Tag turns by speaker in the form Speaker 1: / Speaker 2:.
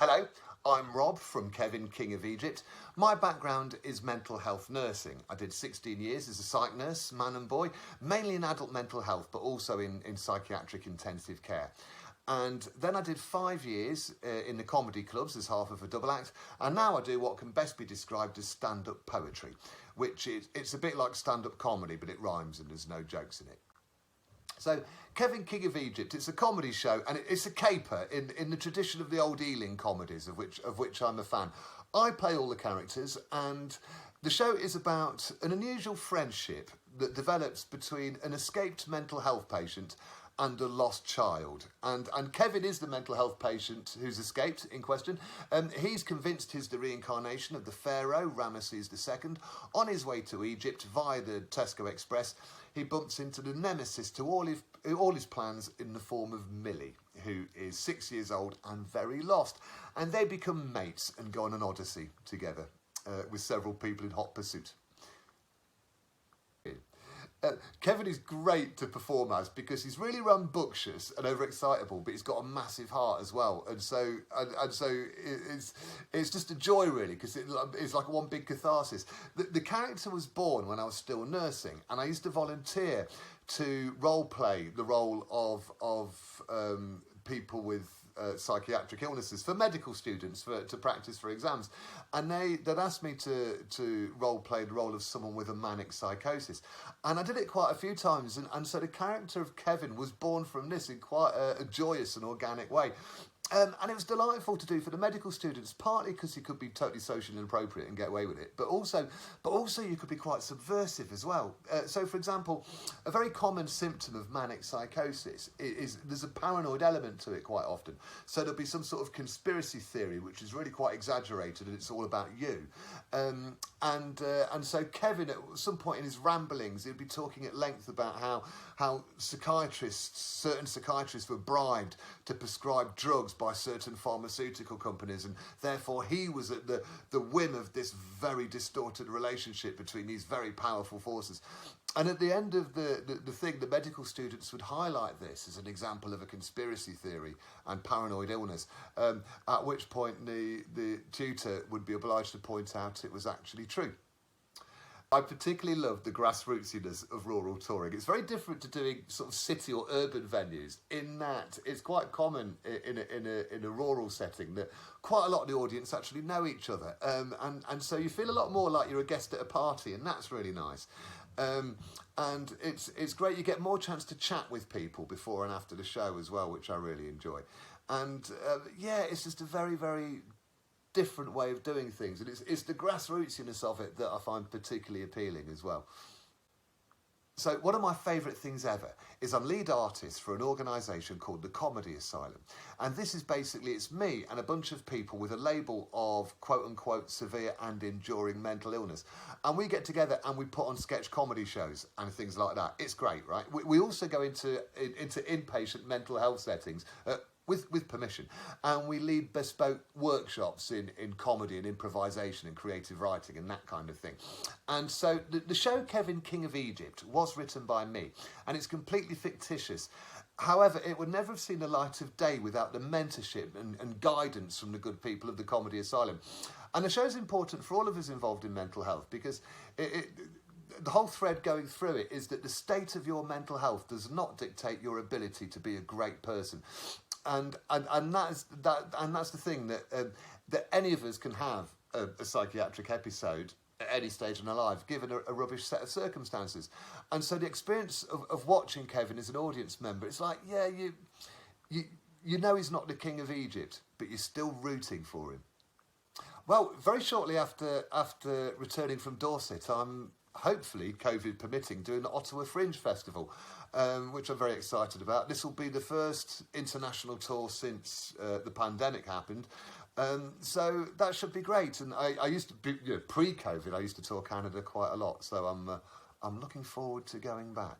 Speaker 1: Hello, I'm Rob from Kevin, King of Egypt. My background is mental health nursing. I did 16 years as a psych nurse, man and boy, mainly in adult mental health, but also in psychiatric intensive care. And then I did 5 years in the comedy clubs as half of a double act. And now I do what can best be described as stand-up poetry, which it's a bit like stand-up comedy, but it rhymes and there's no jokes in it. So, Kevin, King of Egypt, it's a comedy show and it's a caper in the tradition of the old Ealing comedies, of which I'm a fan. I play all the characters, and the show is about an unusual friendship that develops between an escaped mental health patient and a lost child. And Kevin is the mental health patient who's escaped in question. He's convinced he's the reincarnation of the pharaoh, Ramses II. On his way to Egypt via the Tesco Express, he bumps into the nemesis to all his plans in the form of Millie, who is 6 years old and very lost. And they become mates and go on an odyssey together with several people in hot pursuit. Kevin is great to perform as because he's really rambunctious and overexcitable, but he's got a massive heart as well, and so it's just a joy really, because it's like one big catharsis. The character was born when I was still nursing, and I used to volunteer to role play the role of people with psychiatric illnesses for medical students to practice for exams, and they'd asked me to role play the role of someone with a manic psychosis, and I did it quite a few times, and so the character of Kevin was born from this in quite a joyous and organic way. And it was delightful to do for the medical students, partly because you could be totally socially inappropriate and get away with it, but also you could be quite subversive as well. So, for example, a very common symptom of manic psychosis is there's a paranoid element to it quite often. So there'll be some sort of conspiracy theory which is really quite exaggerated, and it's all about you. And so Kevin, at some point in his ramblings, he'd be talking at length about how certain psychiatrists were bribed to prescribe drugs by certain pharmaceutical companies, and therefore he was at the whim of this very distorted relationship between these very powerful forces. And at the end of the thing, the medical students would highlight this as an example of a conspiracy theory and paranoid illness, at which point the tutor would be obliged to point out it was actually true. I particularly love the grassrootsiness of rural touring. It's very different to doing sort of city or urban venues, in that it's quite common in a rural setting that quite a lot of the audience actually know each other, and so you feel a lot more like you're a guest at a party, and that's really nice. And it's great. You get more chance to chat with people before and after the show as well, which I really enjoy. And yeah, it's just a very, very different way of doing things, and it's the grassrootsiness of it that I find particularly appealing as well. So one of my favourite things ever is I'm lead artist for an organisation called the Comedy Asylum, and this is basically, it's me and a bunch of people with a label of quote-unquote severe and enduring mental illness, and we get together and we put on sketch comedy shows and things like that. It's great, right? We also go into inpatient mental health settings with permission, and we lead bespoke workshops in comedy and improvisation and creative writing and that kind of thing. And so the show Kevin, King of Egypt was written by me, and it's completely fictitious. However, it would never have seen the light of day without the mentorship and guidance from the good people of the Comedy Asylum. And the show's important for all of us involved in mental health, because the whole thread going through it is that the state of your mental health does not dictate your ability to be a great person. And that's the thing, that any of us can have a psychiatric episode at any stage in our life, given a rubbish set of circumstances. And so the experience of watching Kevin as an audience member, it's like, yeah, you know he's not the King of Egypt, but you're still rooting for him. Well, very shortly after returning from Dorset, I'm hopefully, COVID permitting, doing the Ottawa Fringe Festival, which I'm very excited about. This will be the first international tour since the pandemic happened, so that should be great. And I used to be, pre-COVID, I used to tour Canada quite a lot, so I'm looking forward to going back.